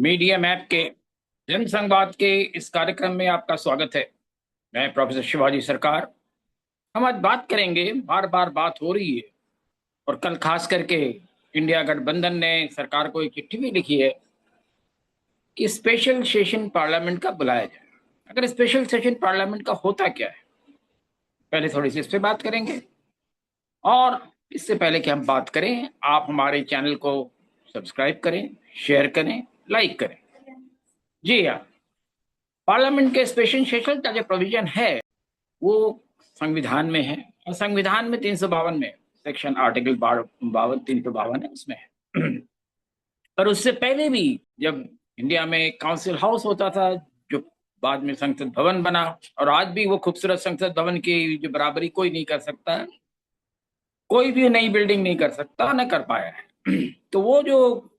Medium app के जन संवाद के इस कार्यक्रम में आपका स्वागत है। मैं प्रोफेसर शिवाजी सरकार। हम आज बात करेंगे, बार बार बात हो रही है और कल खास करके इंडिया गठबंधन ने सरकार को एक चिट्ठी भी लिखी है कि स्पेशल सेशन पार्लियामेंट का बुलाया जाए। अगर स्पेशल सेशन पार्लियामेंट का होता क्या है, पहले थोड़ी सी इस पे बात करेंगे। और इससे पहले कि हम बात करें, आप हमारे चैनल को सब्सक्राइब करें, शेयर करें, लाइक करें। जी हाँ, पार्लियामेंट के स्पेशल सेशन का जो प्रोविजन है वो संविधान में है, और संविधान में 352 में सेक्शन आर्टिकल 52 352 है, उसमें है। पर उससे पहले भी जब इंडिया में काउंसिल हाउस होता था, जो बाद में संसद भवन बना, और आज भी वो खूबसूरत संसद भवन की जो बराबरी कोई नहीं कर सकता है, कोई भी नई बिल्डिंग नहीं कर सकता, न कर पाया है। तो वो जो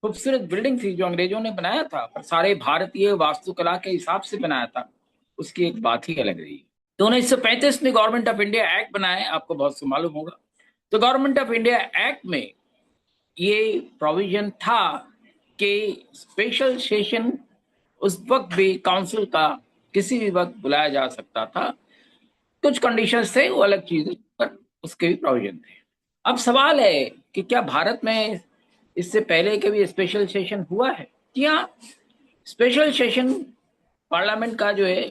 खूबसूरत बिल्डिंग थी जो अंग्रेजों ने बनाया था, पर सारे भारतीय वास्तुकला के हिसाब से बनाया था, उसकी एक बात ही अलग रही। तो 1935 में गवर्नमेंट ऑफ इंडिया एक्ट बनाए, आपको बहुत से मालूम होगा। तो गवर्नमेंट ऑफ इंडिया एक्ट में ये प्रोविजन था कि स्पेशल सेशन उस वक्त भी काउंसिल का किसी भी वक्त बुलाया जा सकता था। कुछ कंडीशंस थे, वो अलग चीज है, पर उसके भी प्रोविजन थे। अब सवाल है कि क्या भारत में इससे पहले कभी स्पेशल सेशन हुआ है? जी हाँ, स्पेशल सेशन पार्लियामेंट का जो है,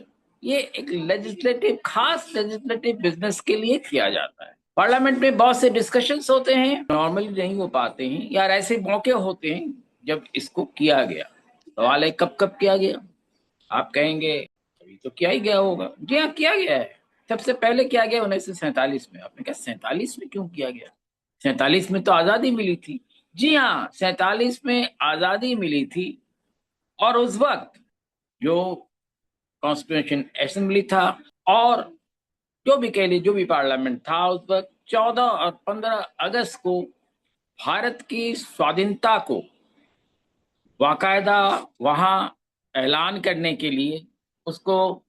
ये एक लेजिस्लेटिव, खास लेजिस्लेटिव बिजनेस के लिए किया जाता है। पार्लियामेंट में बहुत से डिस्कशंस होते हैं, नॉर्मली नहीं हो पाते हैं, यार ऐसे मौके होते हैं जब इसको किया गया। सवाल है कब कब किया गया। आप कहेंगे अभी तो किया ही गया होगा। जी हाँ, किया गया है। सबसे पहले किया गया 1947 में। आपने कहा 47 में क्यों किया गया? 47 में तो आजादी मिली थी। जी हाँ, 47 में आजादी मिली थी, और उस वक्त जो कॉन्स्टिट्यूशन असेंबली था, और जो भी कह लीजिए, जो भी पार्लियामेंट था, उस वक्त 14 और 15 अगस्त को भारत की स्वाधीनता को बाकायदा वहां ऐलान करने के लिए, उसको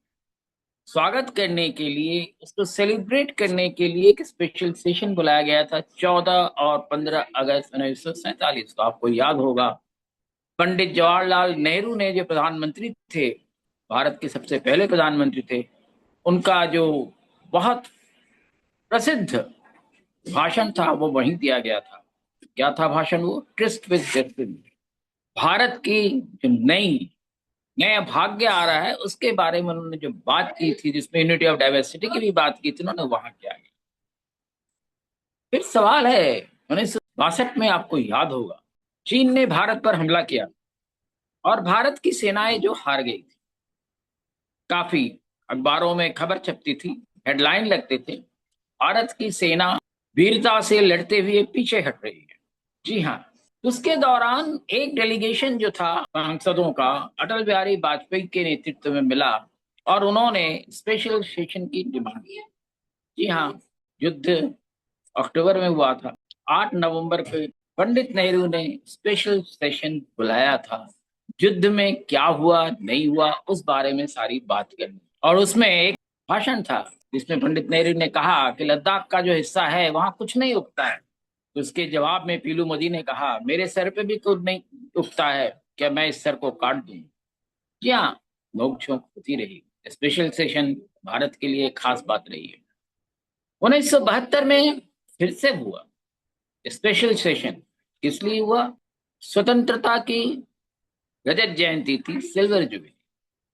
स्वागत करने के लिए, उसको सेलिब्रेट करने के लिए एक स्पेशल सेशन बुलाया गया था 14 और 15 अगस्त 1947 को। आपको याद होगा, पंडित जवाहरलाल नेहरू ने, जो प्रधानमंत्री थे, भारत के सबसे पहले प्रधानमंत्री थे, उनका जो बहुत प्रसिद्ध भाषण था वो वहीं दिया गया था। क्या था भाषण? वो ट्रिस्ट विद डेस्टिनी, भारत की जो नया भाग्य आ रहा है उसके बारे में उन्होंने जो बात की थी, जिसमें यूनिटी ऑफ डाइवर्सिटी की भी बात की थी, उन्होंने वहां किया गया। फिर सवाल है, 1962 में आपको याद होगा, चीन ने भारत पर हमला किया और भारत की सेनाएं जो हार गई थी। काफी अखबारों में खबर छपती थी, हेडलाइन लगते थे, भारत की सेना वीरता से लड़ते हुए पीछे हट रही है। जी हाँ, उसके दौरान एक डेलीगेशन जो था सांसदों का, अटल बिहारी वाजपेयी के नेतृत्व में मिला, और उन्होंने स्पेशल सेशन की डिमांड की। जी हाँ, युद्ध अक्टूबर में हुआ था। 8 नवंबर को पंडित नेहरू ने स्पेशल सेशन बुलाया था। युद्ध में क्या हुआ नहीं हुआ उस बारे में सारी बात करनी, और उसमें एक भाषण था जिसमें पंडित नेहरू ने कहा कि लद्दाख का जो हिस्सा है वहां कुछ नहीं उगता है। तो उसके जवाब में पीलू मोदी ने कहा, मेरे सर पे भी कुछ नहीं उगता है, क्या मैं इस सर को काट दूं? जी हाँ, नोक झोंक होती रही। स्पेशल सेशन भारत के लिए खास बात रही है। 1972 में फिर से हुआ स्पेशल सेशन। किस लिए हुआ? स्वतंत्रता की रजत जयंती थी, सिल्वर जुबली,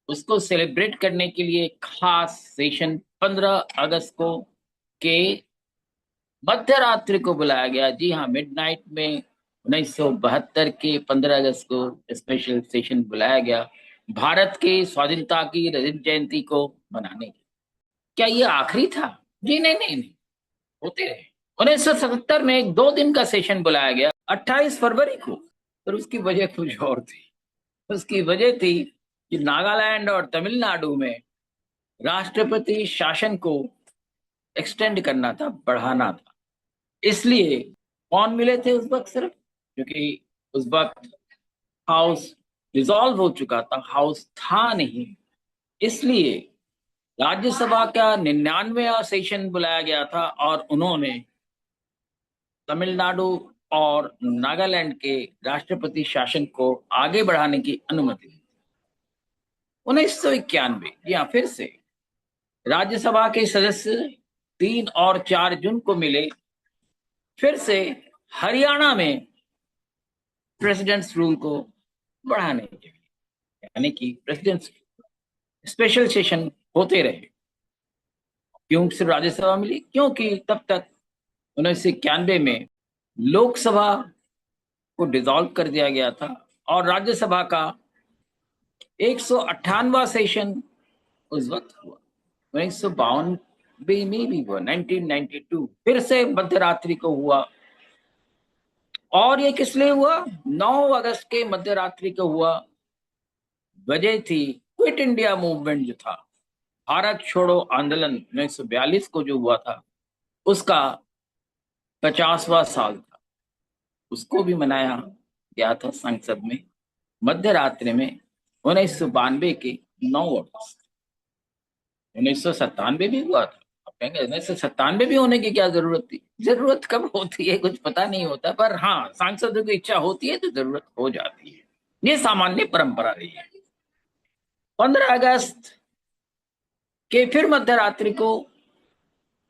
उसको सेलिब्रेट करने के लिए खास सेशन 15 अगस्त को के मध्य रात्रि को बुलाया गया। जी हाँ, मिडनाइट में 1972 के 15 अगस्त को स्पेशल सेशन बुलाया गया, भारत के स्वाधीनता की रजत जयंती को मनाने के। क्या ये आखिरी था? जी नहीं नहीं नहीं, होते रहे। 1977 में एक 2 दिन का सेशन बुलाया गया 28 फरवरी को, पर उसकी वजह कुछ और थी। उसकी वजह थी कि नागालैंड और तमिलनाडु में राष्ट्रपति शासन को एक्सटेंड करना था, बढ़ाना था। इसलिए कौन मिले थे उस वक्त? सिर्फ, क्योंकि उस वक्त हाउस डिसॉल्व हो चुका था, हाउस था नहीं, इसलिए राज्यसभा का 99वां सेशन बुलाया गया था, और उन्होंने तमिलनाडु और नागालैंड के राष्ट्रपति शासन को आगे बढ़ाने की अनुमति दी। 1991, जी हाँ, फिर से राज्यसभा के सदस्य 3 और 4 जून को मिले, फिर से हरियाणा में प्रेसिडेंट्स रूल को बढ़ाने के लिए, यानी कि प्रेसिडेंट्स स्पेशल सेशन होते रहे। क्यों सिर्फ राज्यसभा मिली? क्योंकि तब तक 1991 में लोकसभा को डिसॉल्व कर दिया गया था और राज्यसभा का 198वां सेशन उस वक्त हुआ। 1952 में भी हुआ, 1992 फिर से मध्यरात्रि को हुआ। और ये किस लिए हुआ? 9 अगस्त के मध्यरात्रि को हुआ। वजह थी क्विट इंडिया मूवमेंट जो था, भारत छोड़ो आंदोलन 1942 को जो हुआ था, उसका 50वां साल था। उसको भी मनाया गया था संसद में मध्यरात्रि में 1992 के 9 अगस्त। 1997 भी हुआ था। आप कहेंगे 1997 भी होने की क्या जरूरत थी? जरूरत कब होती है कुछ पता नहीं होता, पर हाँ, सांसदों की इच्छा होती है तो जरूरत हो जाती है। ये सामान्य परंपरा रही है। 15 अगस्त के फिर मध्यरात्रि को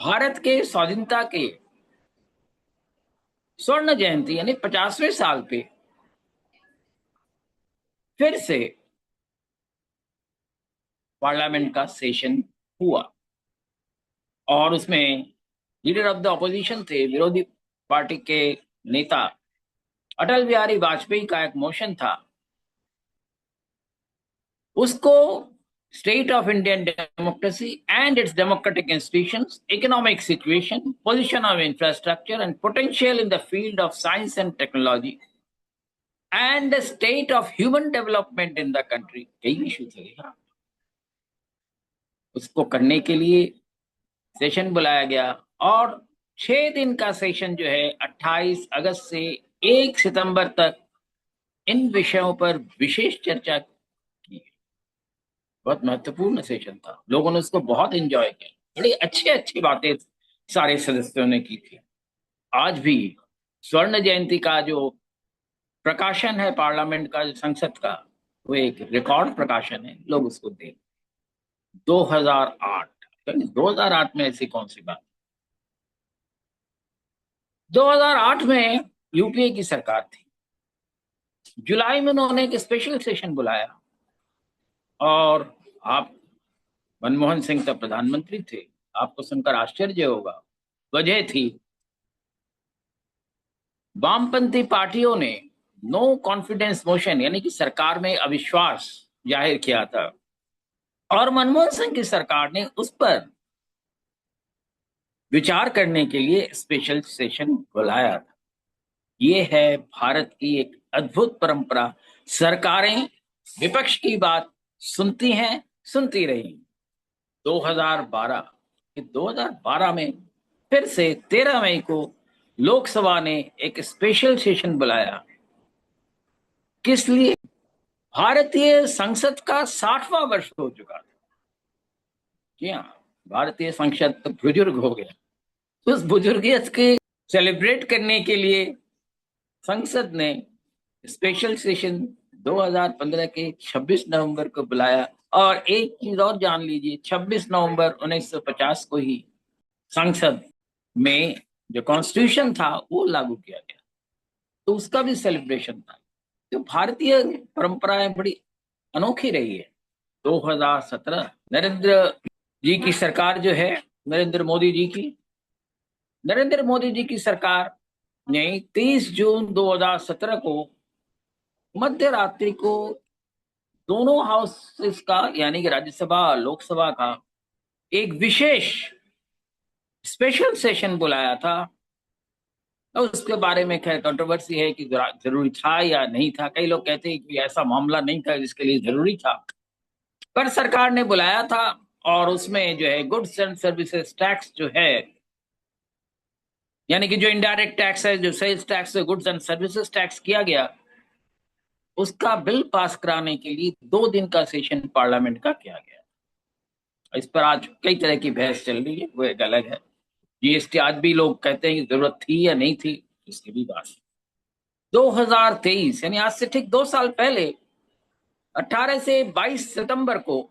भारत के स्वाधीनता के स्वर्ण जयंती यानी 50वें साल पे फिर से पार्लियामेंट का सेशन हुआ और उसमें लीडर ऑफ द ऑपोजिशन थे, विरोधी पार्टी के नेता अटल बिहारी वाजपेयी का एक मोशन था। उसको state of Indian democracy and it's democratic institutions, economic situation, position of infrastructure and potential in the field of science and technology and the state of human development in the country, कई issue थे। उसको करने के लिए session बुलाया गया और 6 दिन का सेशन जो है 28 अगस्त से 1 सितंबर तक इन विषयों पर विशेष चर्चा की। बहुत महत्वपूर्ण सेशन था, लोगों ने उसको बहुत एंजॉय किया, बड़ी अच्छी अच्छी बातें सारे सदस्यों ने की थी। आज भी स्वर्ण जयंती का जो प्रकाशन है पार्लियामेंट का, जो संसद का, वो एक रिकॉर्ड प्रकाशन है, लोग उसको देख। 2008, 2008 में ऐसी कौन सी बात? 2008 में यूपीए की सरकार थी। जुलाई में उन्होंने एक स्पेशल सेशन बुलाया और आप, मनमोहन सिंह तब प्रधानमंत्री थे, आपको सुनकर आश्चर्य होगा। वजह थी वामपंथी पार्टियों ने नो कॉन्फिडेंस मोशन यानी कि सरकार में अविश्वास जाहिर किया था और मनमोहन सिंह की सरकार ने उस पर विचार करने के लिए स्पेशल सेशन बुलाया था। ये है भारत की एक अद्भुत परंपरा। सरकारें विपक्ष की बात सुनती हैं, सुनती रही। 2012 में फिर से 13 मई को लोकसभा ने एक स्पेशल सेशन बुलाया। किस लिए? भारतीय संसद का 60वां वर्ष हो चुका था। जी हाँ, भारतीय संसद तो बुजुर्ग हो गया। उस बुजुर्गियत के सेलिब्रेट करने के लिए संसद ने स्पेशल सेशन 2015 के 26 नवंबर को बुलाया। और एक चीज और जान लीजिए, 26 नवंबर 1950 को ही संसद में जो कॉन्स्टिट्यूशन था वो लागू किया गया, तो उसका भी सेलिब्रेशन था। तो भारतीय परंपराएं बड़ी अनोखी रही है। 2017 नरेंद्र जी की सरकार जो है, नरेंद्र मोदी जी की सरकार ने 30 जून 2017 को मध्य रात्रि को दोनों हाउसेस का यानी कि राज्यसभा और लोकसभा का एक विशेष स्पेशल सेशन बुलाया था। और उसके बारे में खैर कंट्रोवर्सी है कि जरूरी था या नहीं था। कई लोग कहते हैं कि ऐसा मामला नहीं था जिसके लिए जरूरी था, पर सरकार ने बुलाया था। और उसमें जो है गुड्स एंड सर्विसेज टैक्स जो है, यानी कि जो इनडायरेक्ट टैक्स है, जो सेल्स टैक्स है, गुड्स एंड सर्विसेज टैक्स किया गया, उसका बिल पास कराने के लिए 2 दिन का सेशन पार्लियामेंट का किया गया। इस पर आज कई तरह की बहस चल रही है, वो एक अलग है। जीएसटी आज भी लोग कहते हैं कि जरूरत थी या नहीं थी, इसकी भी बात है। 2023 यानी आज से ठीक 2 साल पहले 18 से 22 सितंबर को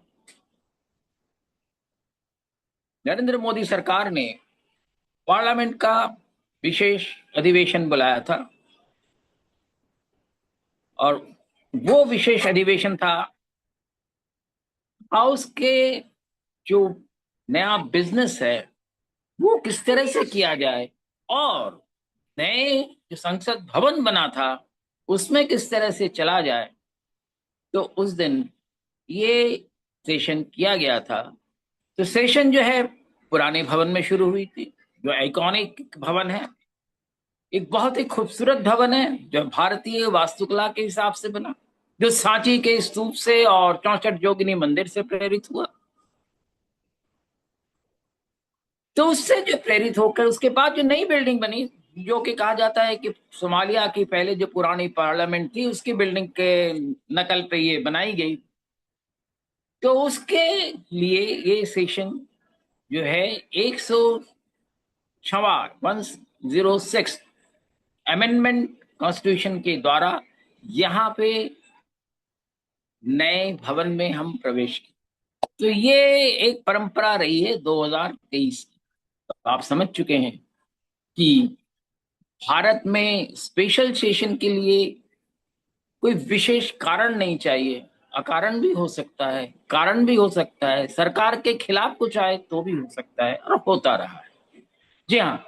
नरेंद्र मोदी सरकार ने पार्लियामेंट का विशेष अधिवेशन बुलाया था और वो विशेष अधिवेशन था हाउस के जो नया बिजनेस है वो किस तरह से किया जाए और नए जो संसद भवन बना था उसमें किस तरह से चला जाए। तो उस दिन ये सेशन किया गया था। तो सेशन जो है पुराने भवन में शुरू हुई थी, जो आइकॉनिक भवन है, एक बहुत ही खूबसूरत भवन है जो भारतीय वास्तुकला के हिसाब से बना, जो सांची के स्तूप से और 64 जोगिनी मंदिर से प्रेरित हुआ। तो उससे जो प्रेरित होकर उसके बाद जो नई बिल्डिंग बनी, जो कि कहा जाता है कि सोमालिया की पहले जो पुरानी पार्लियामेंट थी उसकी बिल्डिंग के नकल पे ये बनाई गई। तो उसके लिए ये सेशन जो है 106 अमेंडमेंट कॉन्स्टिट्यूशन के द्वारा यहाँ पे नए भवन में हम प्रवेश किए। तो ये एक परंपरा रही है 2023 की। तो आप समझ चुके हैं कि भारत में स्पेशल सेशन के लिए कोई विशेष कारण नहीं चाहिए। अकारण भी हो सकता है, कारण भी हो सकता है, सरकार के खिलाफ कुछ आए तो भी हो सकता है और होता रहा है। जी हाँ,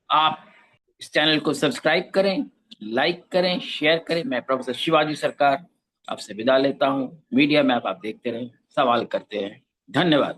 आप इस चैनल को सब्सक्राइब करें, लाइक करें, शेयर करें। मैं प्रोफेसर शिवाजी सरकार आपसे विदा लेता हूं। मीडिया में आप देखते रहें, सवाल करते रहें। धन्यवाद।